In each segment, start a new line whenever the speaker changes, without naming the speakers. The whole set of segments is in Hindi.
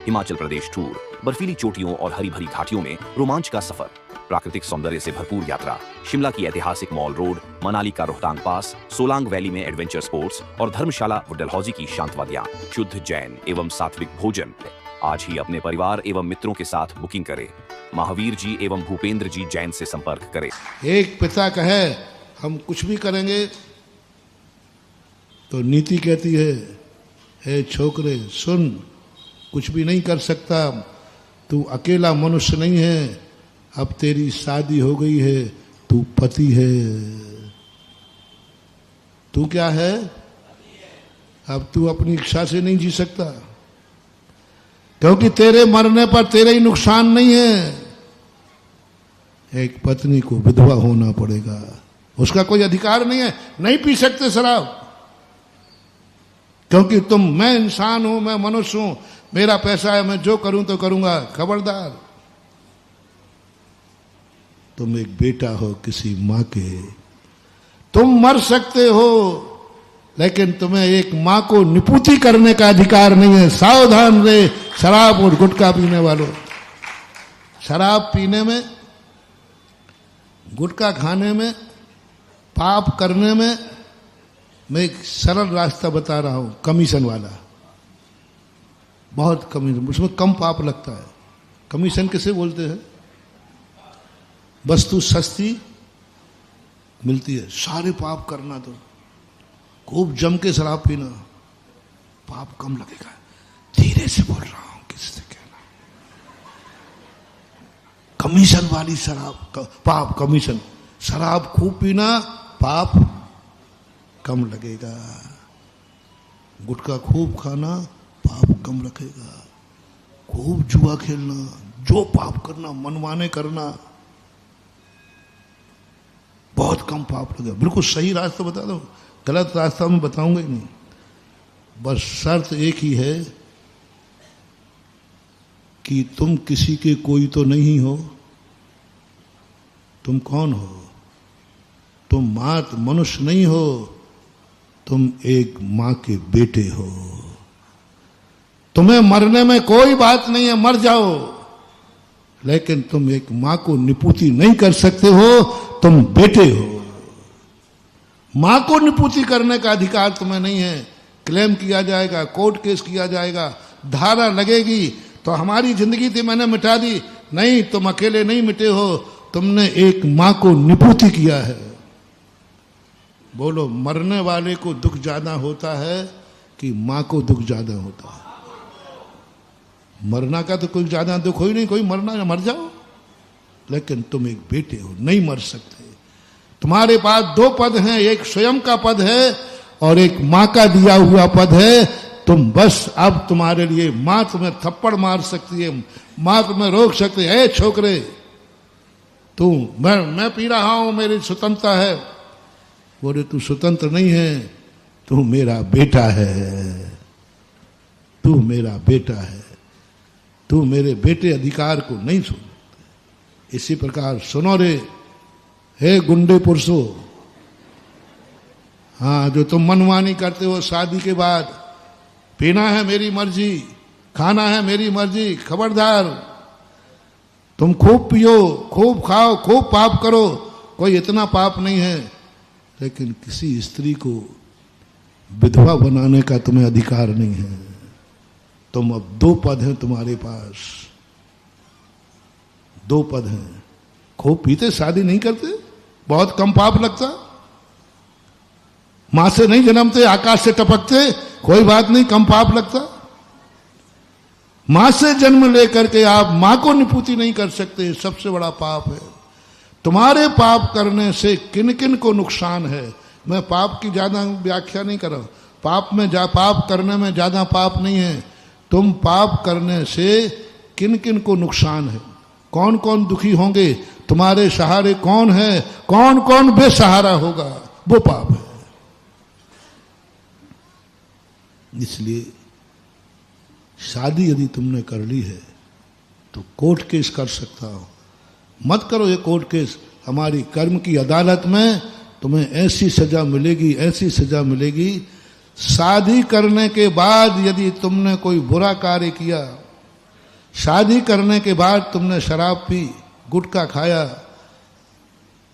हिमाचल प्रदेश टूर, बर्फीली चोटियों और हरी भरी घाटियों में रोमांच का सफर, प्राकृतिक सौंदर्य से भरपूर यात्रा, शिमला की ऐतिहासिक मॉल रोड, मनाली का रोहतांग पास, सोलांग वैली में एडवेंचर स्पोर्ट्स और धर्मशाला व डलहौजी की शांत वादियां, शुद्ध जैन एवं सात्विक भोजन। आज ही अपने परिवार एवं मित्रों के साथ बुकिंग करें। महावीर जी एवं भूपेंद्र जी जैन से संपर्क करें।
एक पिता कहे हम कुछ भी करेंगे तो नीति कहती है, हे छोकरे सुन, कुछ भी नहीं कर सकता, तू अकेला मनुष्य नहीं है, अब तेरी शादी हो गई है, तू पति है। तू क्या है? अब तू अपनी इच्छा से नहीं जी सकता, क्योंकि तेरे मरने पर तेरे ही नुकसान नहीं है। एक पत्नी को विधवा होना पड़ेगा, उसका कोई अधिकार नहीं है। नहीं पी सकते शराब, क्योंकि मैं इंसान हूं, मैं मनुष्य हूं, मेरा पैसा है, मैं जो करूं तो करूंगा। खबरदार, तुम एक बेटा हो किसी मां के, तुम मर सकते हो, लेकिन तुम्हें एक मां को निपुति करने का अधिकार नहीं है। सावधान रहे शराब और गुटखा पीने वालों। शराब पीने में, गुटखा खाने में, पाप करने में मैं एक सरल रास्ता बता रहा हूं, कमीशन वाला। बहुत कमीशन, उसमें कम पाप लगता है। कमीशन किसे बोलते हैं? वस्तु सस्ती मिलती है, सारे पाप करना, तो खूब जम के शराब पीना, पाप कम लगेगा। धीरे से बोल रहा हूं, किससे कहना। कमीशन वाली शराब पाप, कमीशन शराब खूब पीना, पाप कम लगेगा। गुटखा खूब खाना, पाप कम रखेगा। खूब जुआ खेलना, जो पाप करना, मनमाने करना, बहुत कम पाप लगेगा। बिल्कुल सही रास्ता बता दो, गलत रास्ता मैं बताऊंगा ही नहीं। बस शर्त एक ही है कि तुम किसी के कोई तो नहीं हो। तुम कौन हो? तुम मात मनुष्य नहीं हो, तुम एक मां के बेटे हो। तुम्हें मरने में कोई बात नहीं है, मर जाओ, लेकिन तुम एक मां को निपुति नहीं कर सकते हो, तुम बेटे हो। मां को निपुति करने का अधिकार तुम्हें नहीं है। क्लेम किया जाएगा, कोर्ट केस किया जाएगा, धारा लगेगी, तो हमारी जिंदगी थी मैंने मिटा दी। नहीं, तुम अकेले नहीं मिटे हो, तुमने एक मां को निपुति किया है। बोलो, मरने वाले को दुख ज्यादा होता है कि मां को दुख ज्यादा होता है? मरना का तो कोई ज्यादा दुख हो ही नहीं, कोई मरना है, मर जाओ, लेकिन तुम एक बेटे हो, नहीं मर सकते। तुम्हारे पास दो पद हैं, एक स्वयं का पद है और एक मां का दिया हुआ पद है। तुम बस, अब तुम्हारे लिए मां तुम्हें थप्पड़ मार सकती है, मां तुम्हें रोक सकती है। छोकरे, तू मैं पी रहा हूं, मेरी स्वतंत्रता है। बोले, तू स्वतंत्र नहीं है, तू मेरा बेटा है, तू मेरा बेटा है, तू मेरे बेटे अधिकार को नहीं सुन। इसी प्रकार सुनो रे, हे गुंडे पुरुषों, हाँ, जो तुम मनमानी करते हो शादी के बाद, पीना है मेरी मर्जी, खाना है मेरी मर्जी, खबरदार, तुम खूब पियो, खूब खाओ, खूब पाप करो, कोई इतना पाप नहीं है, लेकिन किसी स्त्री को विधवा बनाने का तुम्हें अधिकार नहीं है। तुम अब दो पद हैं तुम्हारे पास, दो पद हैं। खूब पीते, शादी नहीं करते, बहुत कम पाप लगता। मां से नहीं जन्मते, आकाश से टपकते, कोई बात नहीं, कम पाप लगता। मां से जन्म लेकर के आप मां को निपुति नहीं कर सकते, सबसे बड़ा पाप है। तुम्हारे पाप करने से किन किन को नुकसान है, मैं पाप की ज्यादा व्याख्या नहीं कर रहा हूं। पाप करने में ज्यादा पाप नहीं है। तुम पाप करने से किन किन को नुकसान है, कौन कौन दुखी होंगे, तुम्हारे सहारे कौन है, कौन कौन बेसहारा होगा, वो पाप है। इसलिए शादी यदि तुमने कर ली है तो कोर्ट केस कर सकता हो। मत करो ये कोर्ट केस। हमारी कर्म की अदालत में तुम्हें ऐसी सजा मिलेगी, ऐसी सजा मिलेगी। शादी करने के बाद यदि तुमने कोई बुरा कार्य किया, शादी करने के बाद तुमने शराब पी, गुटखा खाया,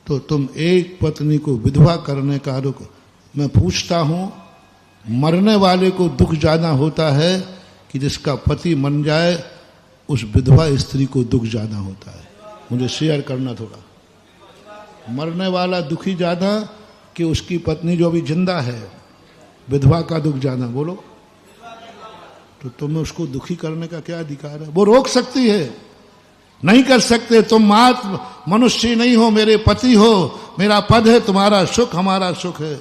तो तुम एक पत्नी को विधवा करने का आरोप। मैं पूछता हूं, मरने वाले को दुख ज्यादा होता है कि जिसका पति मर जाए, उस विधवा स्त्री को दुख ज्यादा होता है? मुझे शेयर करना थोड़ा। मरने वाला दुखी ज्यादा कि उसकी पत्नी जो अभी जिंदा है, विधवा का दुख ज्यादा? बोलो। तो तुम्हें उसको दुखी करने का क्या अधिकार है? वो रोक सकती है, नहीं कर सकते। तुम मनुष्य नहीं हो, मेरे पति हो, मेरा पद है, तुम्हारा सुख हमारा सुख है,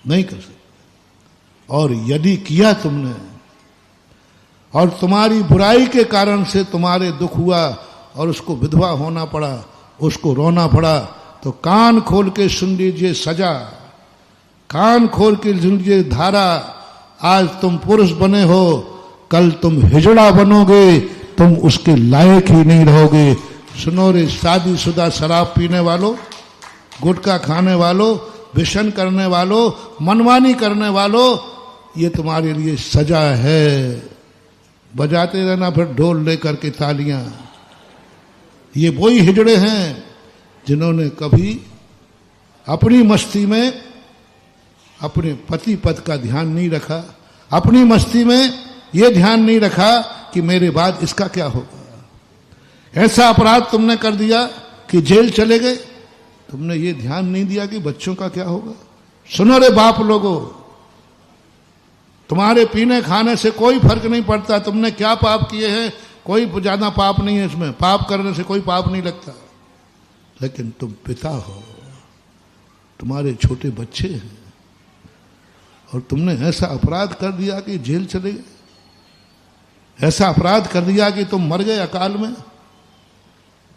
नहीं कर सकते। और यदि किया तुमने और तुम्हारी बुराई के कारण से तुम्हारे दुख हुआ और उसको विधवा होना पड़ा, उसको रोना पड़ा, तो कान खोल के सुन लीजिए सजा, कान खोल के सुन लीजिए धारा। आज तुम पुरुष बने हो, कल तुम हिजड़ा बनोगे, तुम उसके लायक ही नहीं रहोगे। सुनो रे शादीशुदा शराब पीने वालों, गुटखा खाने वालों, व्यसन करने वालों, मनमानी करने वालों, ये तुम्हारे लिए सजा है। बजाते रहना फिर ढोल लेकर के तालियां। ये वही हिजड़े हैं जिन्होंने कभी अपनी मस्ती में अपने पति पद का ध्यान नहीं रखा, अपनी मस्ती में ये ध्यान नहीं रखा कि मेरे बाद इसका क्या होगा। ऐसा अपराध तुमने कर दिया कि जेल चले गए, तुमने ये ध्यान नहीं दिया कि बच्चों का क्या होगा। सुनो रे बाप लोगों, तुम्हारे पीने खाने से कोई फर्क नहीं पड़ता, तुमने क्या पाप किए हैं, कोई ज्यादा पाप नहीं है इसमें, पाप करने से कोई पाप नहीं लगता। लेकिन तुम पिता हो, तुम्हारे छोटे बच्चे हैं, और तुमने ऐसा अपराध कर दिया कि जेल चले गए, ऐसा अपराध कर दिया कि तुम मर गए अकाल में।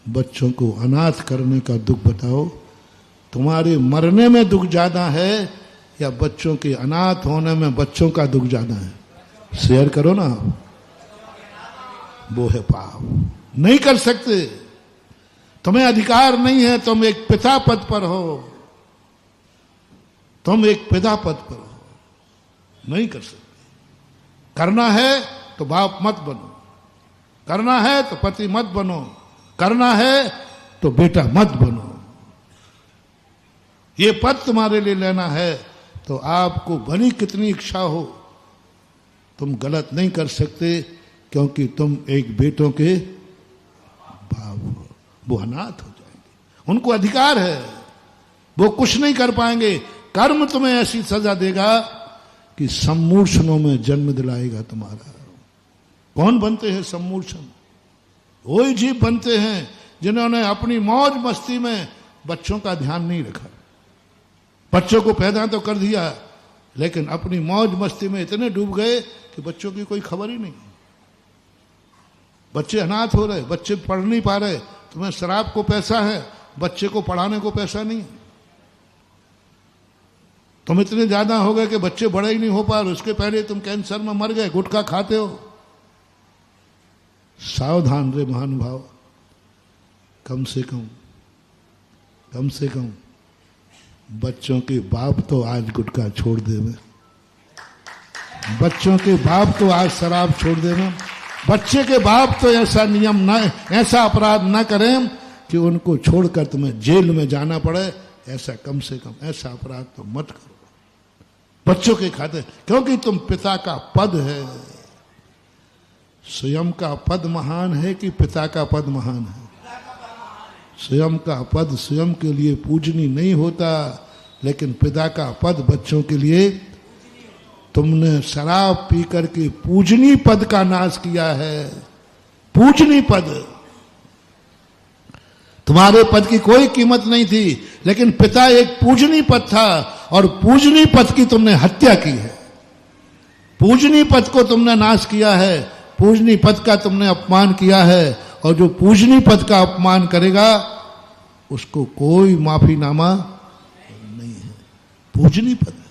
बच्चों को अनाथ करने का दुख बताओ, तुम्हारे मरने में दुख ज्यादा है या बच्चों के अनाथ होने में बच्चों का दुख ज्यादा है? शेयर करो ना। वो है पाप, नहीं कर सकते, तुम्हें अधिकार नहीं है। तुम एक पिता पद पर हो, तुम एक पिता पद पर हो, नहीं कर सकते। करना है तो बाप मत बनो, करना है तो पति मत बनो, करना है तो बेटा मत बनो। ये पद तुम्हारे लिए लेना है तो आपको भली कितनी इच्छा हो, तुम गलत नहीं कर सकते, क्योंकि तुम एक बेटों के बाप हो। वो अनाथ हो जाएंगे, उनको अधिकार है, वो कुछ नहीं कर पाएंगे। कर्म तुम्हें ऐसी सजा देगा कि सम्मूर्छनों में जन्म दिलाएगा तुम्हारा। कौन बनते हैं सम्मूर्छन? वही जीव बनते हैं जिन्होंने अपनी मौज मस्ती में बच्चों का ध्यान नहीं रखा। बच्चों को पैदा तो कर दिया, लेकिन अपनी मौज मस्ती में इतने डूब गए कि बच्चों की कोई खबर ही नहीं। बच्चे अनाथ हो रहे, बच्चे पढ़ नहीं पा रहे। तुम्हें शराब को पैसा है, बच्चे को पढ़ाने को पैसा नहीं। तुम इतने ज्यादा हो गए कि बच्चे बड़े ही नहीं हो पा रहे, उसके पहले तुम कैंसर में मर गए, गुटखा खाते हो। सावधान रे महानुभाव, कम से कम बच्चों के बाप तो आज गुटखा छोड़ देवे, बच्चों के बाप तो आज शराब छोड़ देवे, बच्चे के बाप तो ऐसा नियम ना, ऐसा अपराध ना करें कि उनको छोड़कर तुम्हें जेल में जाना पड़े। ऐसा कम से कम ऐसा अपराध तो मत करो बच्चों के खाते, क्योंकि तुम पिता का पद है। स्वयं का पद महान है कि पिता का पद महान है? स्वयं का पद स्वयं के लिए पूजनीय नहीं होता, लेकिन पिता का पद बच्चों के लिए। तुमने शराब पी करके पूजनीय पद का नाश किया है। पूजनीय पद, तुम्हारे पद की कोई कीमत नहीं थी, लेकिन पिता एक पूजनीय पद था, और पूजनीय पद की तुमने हत्या की है। पूजनीय पद को तुमने नाश किया है, पूजनीय पद का तुमने अपमान किया है, और जो पूजनीय पद का अपमान करेगा उसको कोई माफीनामा नहीं है। पूजनीय पद है।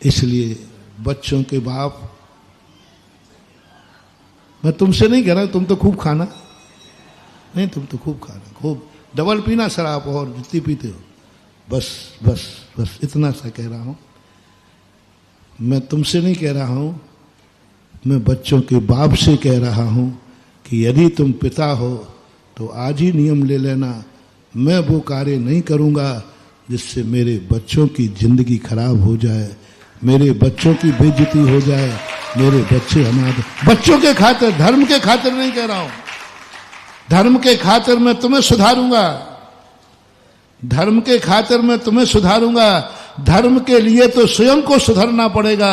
इसलिए बच्चों के बाप, मैं तुमसे नहीं कह रहा, तुम तो खूब खाना, नहीं तुम तो खूब खाना, खूब डबल पीना शराब, और जितनी पीते हो, बस बस बस इतना सा कह रहा हूं। मैं तुमसे नहीं कह रहा हूं, मैं बच्चों के बाप से कह रहा हूं कि यदि तुम पिता हो तो आज ही नियम ले लेना, मैं वो कार्य नहीं करूंगा जिससे मेरे बच्चों की जिंदगी खराब हो जाए, मेरे बच्चों की बेइज्जती हो जाए, मेरे बच्चे अनाथ। बच्चों के खातिर, धर्म के खातिर नहीं कह रहा हूं। धर्म के खातिर मैं तुम्हें सुधारूंगा, धर्म के खातिर मैं तुम्हें सुधारूंगा। धर्म के लिए तो स्वयं को सुधरना पड़ेगा,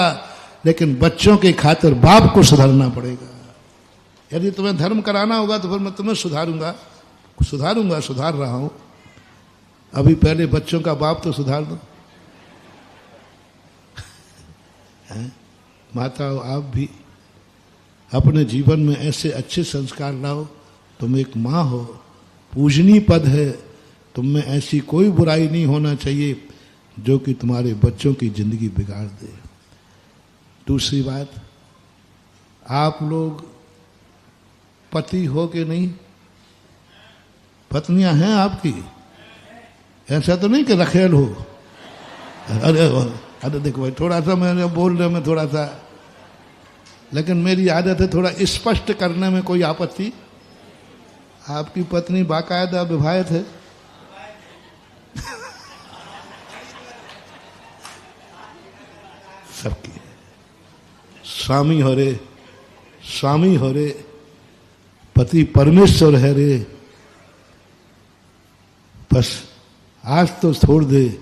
लेकिन बच्चों के खातिर बाप को सुधरना पड़ेगा। यदि तुम्हें धर्म कराना होगा तो फिर मैं तुम्हें सुधारूंगा, सुधार रहा हूं। अभी पहले बच्चों का बाप तो सुधार दो। माता आप भी अपने जीवन में ऐसे अच्छे संस्कार लाओ। तुम एक माँ हो, पूजनीय पद है, तुम में ऐसी कोई बुराई नहीं होना चाहिए जो कि तुम्हारे बच्चों की जिंदगी बिगाड़ दे। दूसरी बात, आप लोग पति हो कि नहीं? पत्नियां हैं आपकी? ऐसा तो नहीं कि रखेल हो। अरे देखो भाई, थोड़ा सा मैंने बोल रहे मैं थोड़ा सा, लेकिन मेरी आदत है थोड़ा स्पष्ट करने में। कोई आपत्ति? आपकी पत्नी बाकायदा विवाहित है? सबकी है। स्वामी हो रे, स्वामी हो रे, पति परमेश्वर है रे। बस आज तो छोड़ दे,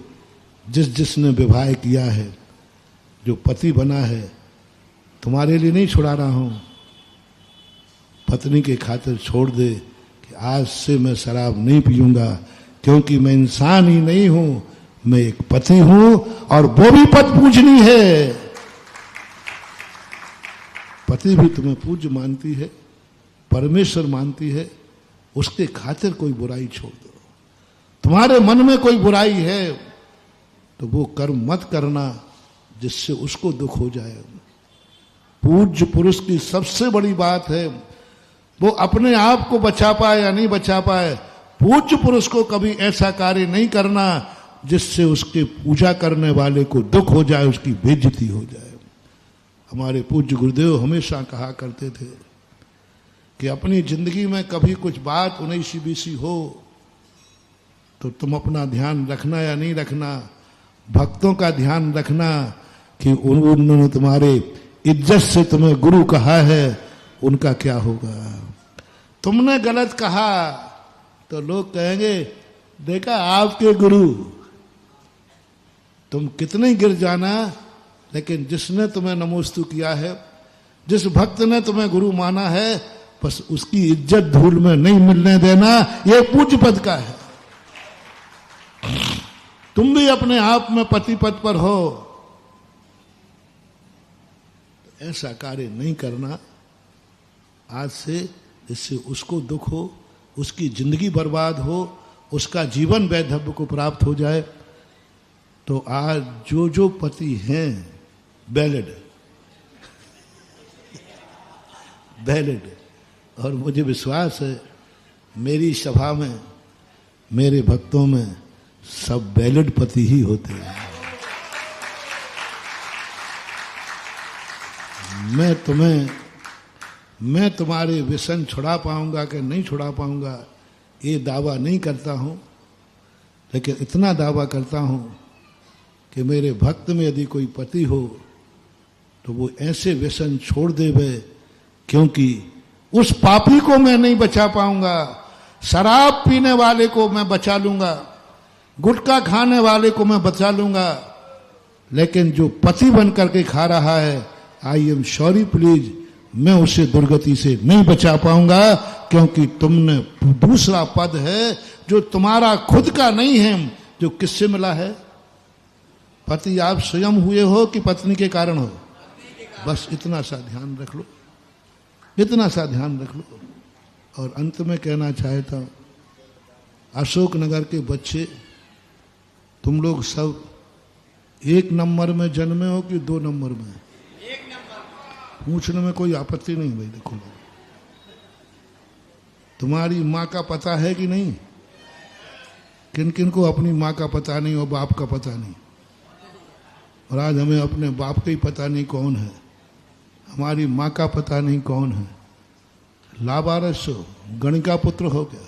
जिसने विवाह किया है, जो पति बना है, तुम्हारे लिए नहीं छुड़ा रहा हूं, पत्नी के खातिर छोड़ दे कि आज से मैं शराब नहीं पीऊंगा, क्योंकि मैं इंसान ही नहीं हूं, मैं एक पति हूं और वो भी पद पूजनी है। पति भी तुम्हें पूज्य मानती है, परमेश्वर मानती है, उसके खातिर कोई बुराई छोड़ दो। तुम्हारे मन में कोई बुराई है तो वो कर्म मत करना जिससे उसको दुख हो जाए। पूज्य पुरुष की सबसे बड़ी बात है वो अपने आप को बचा पाए या नहीं बचा पाए, पूज्य पुरुष को कभी ऐसा कार्य नहीं करना जिससे उसके पूजा करने वाले को दुख हो जाए, उसकी बेइज्जती हो जाए। हमारे पूज्य गुरुदेव हमेशा कहा करते थे कि अपनी जिंदगी में कभी कुछ बात 19-20 हो तो तुम अपना ध्यान रखना या नहीं रखना, भक्तों का ध्यान रखना कि उन्होंने तुम्हारे इज्जत से तुम्हें गुरु कहा है, उनका क्या होगा। तुमने गलत कहा तो लोग कहेंगे देखा आपके गुरु, तुम कितने गिर जाना, लेकिन जिसने तुम्हें नमोस्तु किया है, जिस भक्त ने तुम्हें गुरु माना है, बस उसकी इज्जत धूल में नहीं मिलने देना, यह पूज्य पद का है। तुम भी अपने आप में पति पद पर हो, ऐसा कार्य नहीं करना आज से, जिससे उसको दुख हो, उसकी जिंदगी बर्बाद हो, उसका जीवन वैधव्य को प्राप्त हो जाए। तो आज जो पति हैं वैलिड, और मुझे विश्वास है मेरी सभा में, मेरे भक्तों में सब वैलिड पति ही होते हैं। मैं तुम्हारे व्यसन छुड़ा पाऊंगा कि नहीं छुड़ा पाऊंगा ये दावा नहीं करता हूं, लेकिन इतना दावा करता हूं कि मेरे भक्त में यदि कोई पति हो तो वो ऐसे व्यसन छोड़ देवे, क्योंकि उस पापी को मैं नहीं बचा पाऊंगा, शराब पीने वाले को मैं बचा लूंगा, गुटखा खाने वाले को मैं बचा लूंगा, लेकिन जो पति बन करके खा रहा है, आई एम सॉरी प्लीज, मैं उसे दुर्गति से नहीं बचा पाऊंगा, क्योंकि तुमने दूसरा पद है जो तुम्हारा खुद का नहीं है, जो किससे मिला है। पति आप स्वयं हुए हो कि पत्नी के कारण हो, बस इतना सा ध्यान रख लो, इतना सा ध्यान रख लो। और अंत में कहना चाहता हूं, अशोकनगर के बच्चे तुम लोग सब 1 नंबर में जन्मे हो कि 2 नंबर में? 1 नंबर। पूछने में कोई आपत्ति नहीं भाई। देखो तुम्हारी माँ का पता है कि नहीं? किन किन को अपनी माँ का पता नहीं और बाप का पता नहीं, और आज हमें अपने बाप का ही पता नहीं कौन है। हमारी माँ का पता नहीं कौन है, लावारिस हो, गणिका पुत्र हो क्या?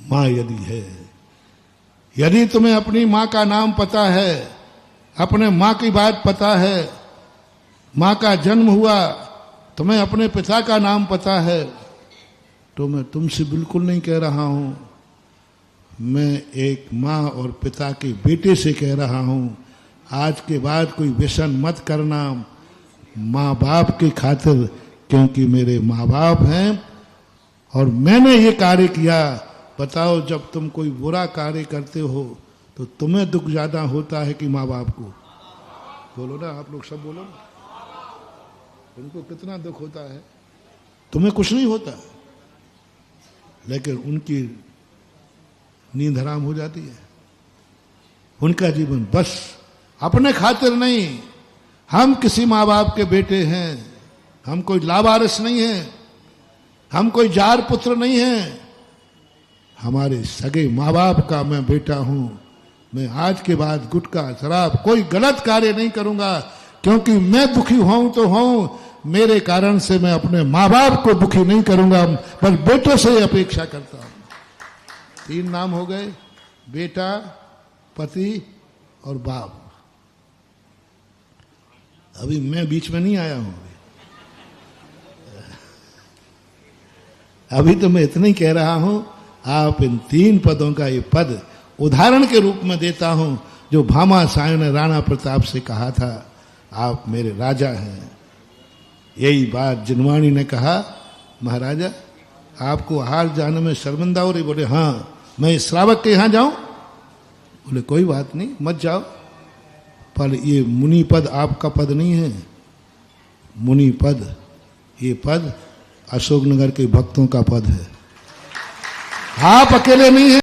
माँ यदि है, यदि तुम्हें अपनी माँ का नाम पता है, अपने माँ की बात पता है, माँ का जन्म हुआ, तुम्हें अपने पिता का नाम पता है, तो मैं तुमसे बिल्कुल नहीं कह रहा हूं, मैं एक माँ और पिता के बेटे से कह रहा हूं, आज के बाद कोई व्यसन मत करना माँ बाप की खातिर, क्योंकि मेरे माँ बाप हैं और मैंने ये कार्य किया। बताओ, जब तुम कोई बुरा कार्य करते हो तो तुम्हें दुख ज्यादा होता है कि माँ बाप को? बोलो ना, आप लोग सब बोलो ना, उनको कितना दुख होता है? तुम्हें कुछ नहीं होता, लेकिन उनकी नींद हराम हो जाती है। उनका जीवन बस अपने खातिर नहीं, हम किसी माँ बाप के बेटे हैं, हम कोई लावारिस नहीं हैं, हम कोई जार पुत्र नहीं हैं, हमारे सगे माँ बाप का मैं बेटा हूं। मैं आज के बाद गुटखा शराब कोई गलत कार्य नहीं करूंगा, क्योंकि मैं दुखी हूं तो हूं, मेरे कारण से मैं अपने माँ बाप को दुखी नहीं करूंगा, पर बेटों से अपेक्षा करता हूं। 3 नाम हो गए, बेटा, पति और बाप। अभी मैं बीच में नहीं आया हूं, अभी तो मैं इतना ही कह रहा हूं। आप इन 3 पदों का ये पद उदाहरण के रूप में देता हूं, जो भामाशाह ने राणा प्रताप से कहा था, आप मेरे राजा हैं। यही बात जिनवाणी ने कहा, महाराजा आपको हार जाने में शर्मिंदा हो रही? बोले हाँ, मैं श्रावक के यहां जाऊं? बोले कोई बात नहीं, मत जाओ, पर ये मुनि पद आपका पद नहीं है। मुनि पद, ये पद अशोकनगर के भक्तों का पद है, आप अकेले नहीं हैं।